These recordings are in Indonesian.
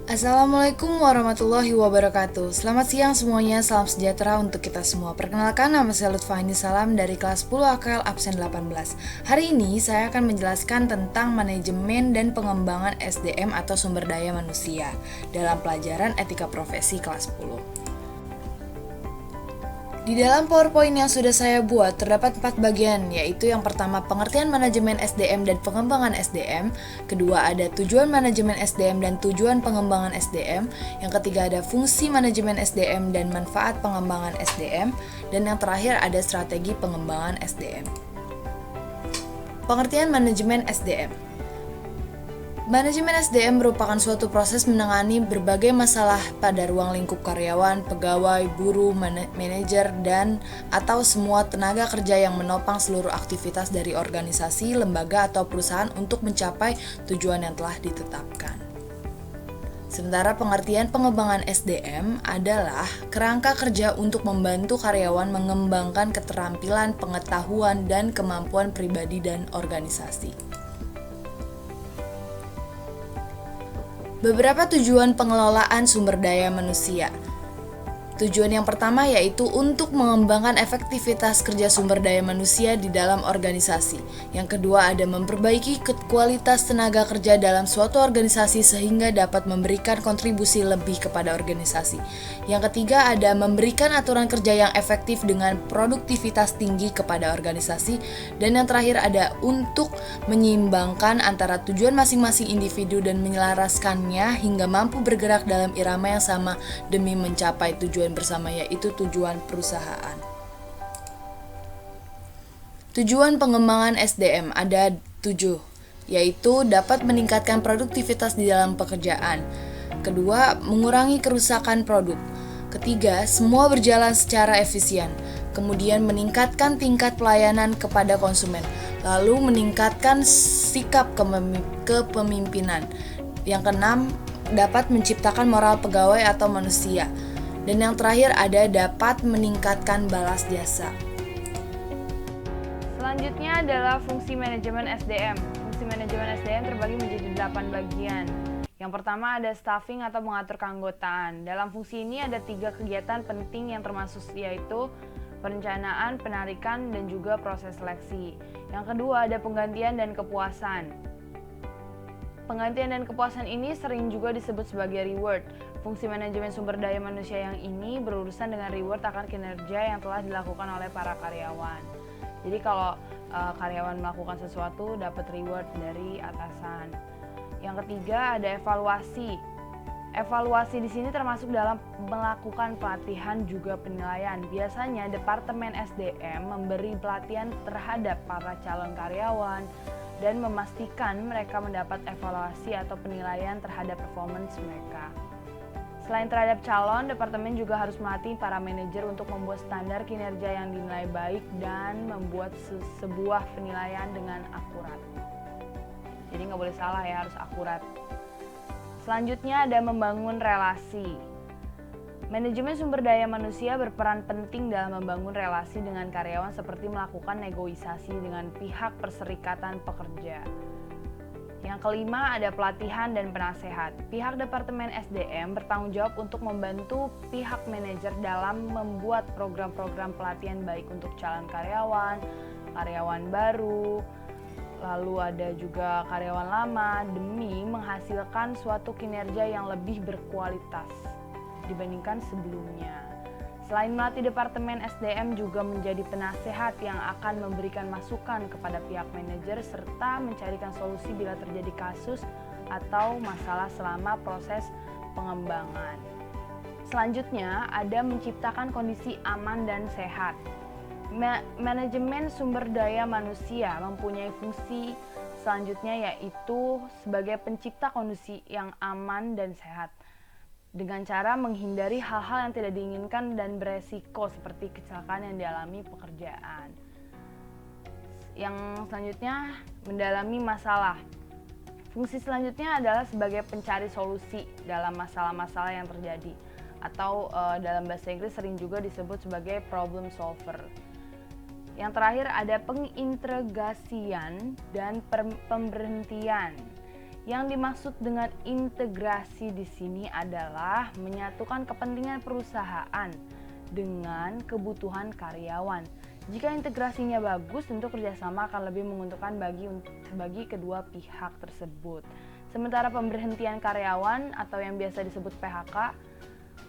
Assalamualaikum warahmatullahi wabarakatuh. Selamat siang semuanya, salam sejahtera untuk kita semua. Perkenalkan, nama saya Lutfahini Salam dari kelas 10 AKL absen 18. Hari ini saya akan menjelaskan tentang manajemen dan pengembangan SDM atau sumber daya manusia dalam pelajaran etika profesi kelas 10. Di dalam PowerPoint yang sudah saya buat terdapat 4 bagian, yaitu yang pertama pengertian manajemen SDM dan pengembangan SDM, kedua ada tujuan manajemen SDM dan tujuan pengembangan SDM, yang ketiga ada fungsi manajemen SDM dan manfaat pengembangan SDM, dan yang terakhir ada strategi pengembangan SDM. Pengertian manajemen SDM. Manajemen SDM merupakan suatu proses menangani berbagai masalah pada ruang lingkup karyawan, pegawai, buruh, manajer, dan atau semua tenaga kerja yang menopang seluruh aktivitas dari organisasi, lembaga, atau perusahaan untuk mencapai tujuan yang telah ditetapkan. Sementara pengertian pengembangan SDM adalah kerangka kerja untuk membantu karyawan mengembangkan keterampilan, pengetahuan, dan kemampuan pribadi dan organisasi. Beberapa tujuan pengelolaan sumber daya manusia. Tujuan yang pertama yaitu untuk mengembangkan efektivitas kerja sumber daya manusia di dalam organisasi. Yang kedua ada memperbaiki kualitas tenaga kerja dalam suatu organisasi sehingga dapat memberikan kontribusi lebih kepada organisasi. Yang ketiga ada memberikan aturan kerja yang efektif dengan produktivitas tinggi kepada organisasi. Dan yang terakhir ada untuk menyeimbangkan antara tujuan masing-masing individu dan menyelaraskannya hingga mampu bergerak dalam irama yang sama demi mencapai tujuan bersama, yaitu tujuan perusahaan. Tujuan pengembangan SDM ada 7, yaitu dapat meningkatkan produktivitas di dalam pekerjaan. Kedua, mengurangi kerusakan produk. Ketiga, semua berjalan secara efisien. Kemudian meningkatkan tingkat pelayanan kepada konsumen. Lalu meningkatkan sikap kepemimpinan. Yang keenam, dapat menciptakan moral pegawai atau manusia. Dan yang terakhir ada dapat meningkatkan balas jasa. Selanjutnya adalah fungsi manajemen SDM. Fungsi manajemen SDM terbagi menjadi 8 bagian. Yang pertama ada staffing atau mengatur keanggotaan. Dalam fungsi ini ada 3 kegiatan penting yang termasuk yaitu perencanaan, penarikan, dan juga proses seleksi. Yang kedua ada penggantian dan kepuasan. Penggantian dan kepuasan ini sering juga disebut sebagai reward. Fungsi manajemen sumber daya manusia yang ini berurusan dengan reward akan kinerja yang telah dilakukan oleh para karyawan. Jadi kalau karyawan melakukan sesuatu dapat reward dari atasan. Yang ketiga ada evaluasi. Evaluasi di sini termasuk dalam melakukan pelatihan juga penilaian. Biasanya Departemen SDM memberi pelatihan terhadap para calon karyawan dan memastikan mereka mendapat evaluasi atau penilaian terhadap performance mereka. Selain terhadap calon, departemen juga harus melatih para manajer untuk membuat standar kinerja yang dinilai baik dan membuat sebuah penilaian dengan akurat. Jadi nggak boleh salah ya, harus akurat. Selanjutnya ada membangun relasi. Manajemen sumber daya manusia berperan penting dalam membangun relasi dengan karyawan seperti melakukan negosiasi dengan pihak perserikatan pekerja. Yang kelima ada pelatihan dan penasehat. Pihak Departemen SDM bertanggung jawab untuk membantu pihak manajer dalam membuat program-program pelatihan baik untuk calon karyawan, karyawan baru, lalu ada juga karyawan lama demi menghasilkan suatu kinerja yang lebih berkualitas dibandingkan sebelumnya. Selain melatih Departemen SDM juga menjadi penasehat yang akan memberikan masukan kepada pihak manajer serta mencarikan solusi bila terjadi kasus atau masalah selama proses pengembangan. Selanjutnya ada menciptakan kondisi aman dan sehat. Manajemen sumber daya manusia mempunyai fungsi selanjutnya yaitu sebagai pencipta kondisi yang aman dan sehat dengan cara menghindari hal-hal yang tidak diinginkan dan beresiko seperti kecelakaan yang dialami pekerjaan. Yang selanjutnya mendalami masalah. Fungsi selanjutnya adalah sebagai pencari solusi dalam masalah-masalah yang terjadi atau dalam bahasa Inggris sering juga disebut sebagai problem solver. Yang terakhir ada pengintegrasian dan pemberhentian. Yang dimaksud dengan integrasi di sini adalah menyatukan kepentingan perusahaan dengan kebutuhan karyawan. Jika integrasinya bagus, tentu kerjasama akan lebih menguntungkan bagi kedua pihak tersebut. Sementara pemberhentian karyawan atau yang biasa disebut PHK,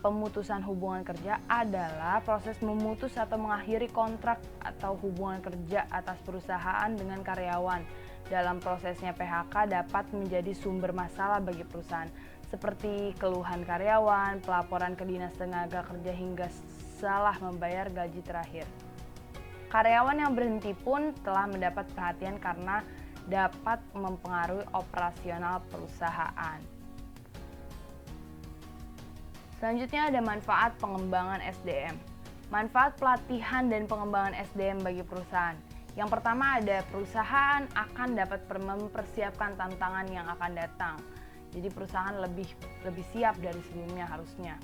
pemutusan hubungan kerja, adalah proses memutus atau mengakhiri kontrak atau hubungan kerja atas perusahaan dengan karyawan. Dalam prosesnya PHK dapat menjadi sumber masalah bagi perusahaan, seperti keluhan karyawan, pelaporan ke Dinas Tenaga Kerja hingga salah membayar gaji terakhir. Karyawan yang berhenti pun telah mendapat perhatian karena dapat mempengaruhi operasional perusahaan. Selanjutnya ada manfaat pengembangan SDM. Manfaat pelatihan dan pengembangan SDM bagi perusahaan. Yang pertama ada perusahaan akan dapat mempersiapkan tantangan yang akan datang. Jadi perusahaan lebih siap dari sebelumnya harusnya.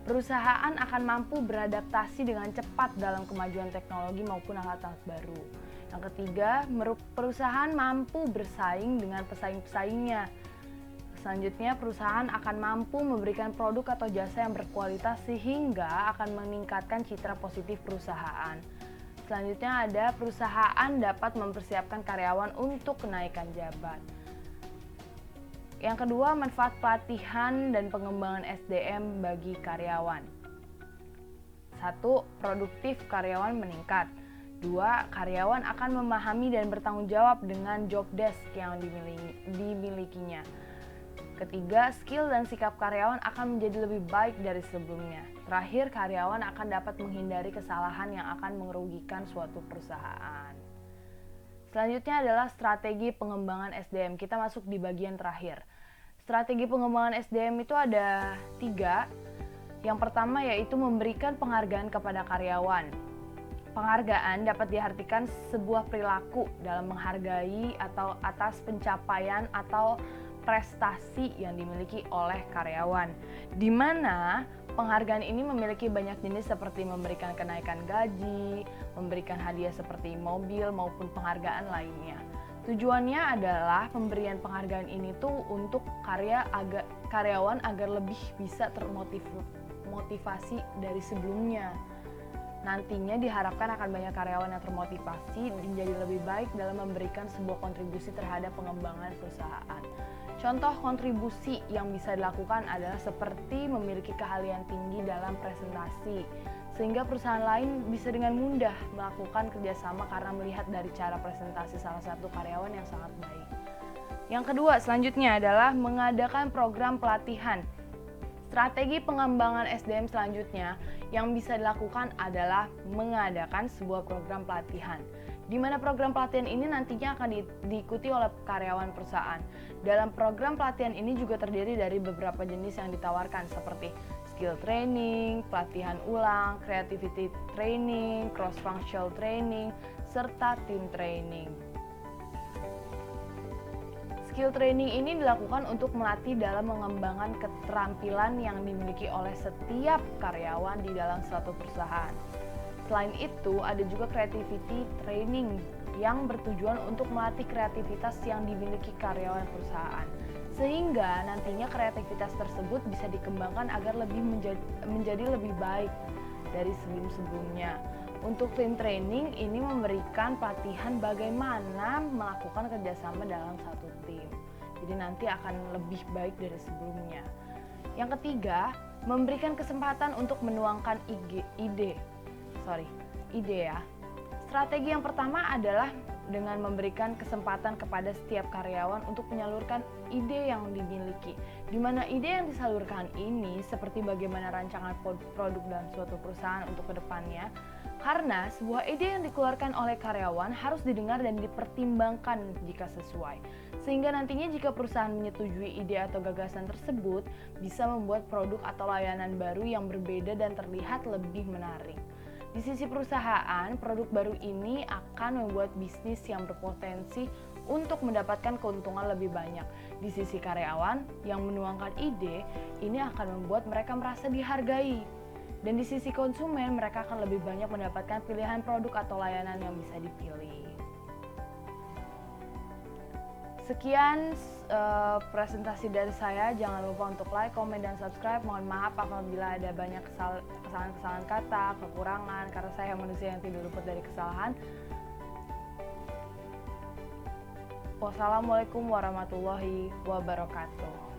Perusahaan akan mampu beradaptasi dengan cepat dalam kemajuan teknologi maupun alat-alat baru. Yang ketiga, perusahaan mampu bersaing dengan pesaing-pesaingnya. Selanjutnya, perusahaan akan mampu memberikan produk atau jasa yang berkualitas sehingga akan meningkatkan citra positif perusahaan. Selanjutnya ada perusahaan dapat mempersiapkan karyawan untuk kenaikan jabat. Yang kedua, manfaat pelatihan dan pengembangan SDM bagi karyawan. 1. Produktif karyawan meningkat. 2. Karyawan akan memahami dan bertanggung jawab dengan job desk yang dimilikinya. Ketiga, skill dan sikap karyawan akan menjadi lebih baik dari sebelumnya. Terakhir, karyawan akan dapat menghindari kesalahan yang akan merugikan suatu perusahaan. Selanjutnya adalah strategi pengembangan SDM. Kita masuk di bagian terakhir. Strategi pengembangan SDM itu ada 3. Yang pertama yaitu memberikan penghargaan kepada karyawan. Penghargaan dapat diartikan sebuah perilaku dalam menghargai atau atas pencapaian atau prestasi yang dimiliki oleh karyawan, di mana penghargaan ini memiliki banyak jenis seperti memberikan kenaikan gaji, memberikan hadiah seperti mobil maupun penghargaan lainnya. Tujuannya adalah pemberian penghargaan ini tuh untuk karyawan agar lebih bisa termotivasi dari sebelumnya. Nantinya diharapkan akan banyak karyawan yang termotivasi menjadi lebih baik dalam memberikan sebuah kontribusi terhadap pengembangan perusahaan. Contoh kontribusi yang bisa dilakukan adalah seperti memiliki keahlian tinggi dalam presentasi, sehingga perusahaan lain bisa dengan mudah melakukan kerjasama karena melihat dari cara presentasi salah satu karyawan yang sangat baik. Yang kedua, selanjutnya adalah mengadakan program pelatihan. Strategi pengembangan SDM selanjutnya yang bisa dilakukan adalah mengadakan sebuah program pelatihan, di mana program pelatihan ini nantinya akan diikuti oleh karyawan perusahaan. Dalam program pelatihan ini juga terdiri dari beberapa jenis yang ditawarkan seperti skill training, pelatihan ulang, creativity training, cross-functional training, serta team training. Skill training ini dilakukan untuk melatih dalam mengembangkan keterampilan yang dimiliki oleh setiap karyawan di dalam suatu perusahaan. Selain itu, ada juga creativity training yang bertujuan untuk melatih kreativitas yang dimiliki karyawan perusahaan. Sehingga nantinya kreativitas tersebut bisa dikembangkan agar menjadi lebih baik dari sebelum-sebelumnya. Untuk team training ini memberikan pelatihan bagaimana melakukan kerjasama dalam satu tim. Jadi nanti akan lebih baik dari sebelumnya. Yang ketiga, memberikan kesempatan untuk menuangkan ide ya. Strategi yang pertama adalah dengan memberikan kesempatan kepada setiap karyawan untuk menyalurkan ide yang dimiliki. Di mana ide yang disalurkan ini seperti bagaimana rancangan produk dalam suatu perusahaan untuk kedepannya. Karena sebuah ide yang dikeluarkan oleh karyawan harus didengar dan dipertimbangkan jika sesuai. Sehingga nantinya jika perusahaan menyetujui ide atau gagasan tersebut, bisa membuat produk atau layanan baru yang berbeda dan terlihat lebih menarik. Di sisi perusahaan, produk baru ini akan membuat bisnis yang berpotensi untuk mendapatkan keuntungan lebih banyak. Di sisi karyawan yang menuangkan ide, ini akan membuat mereka merasa dihargai. Dan di sisi konsumen, mereka akan lebih banyak mendapatkan pilihan produk atau layanan yang bisa dipilih. Sekian presentasi dari saya. Jangan lupa untuk like, komen, dan subscribe. Mohon maaf apabila ada banyak kesalahan-kesalahan kata, kekurangan, karena saya manusia yang tidak luput dari kesalahan. Wassalamualaikum warahmatullahi wabarakatuh.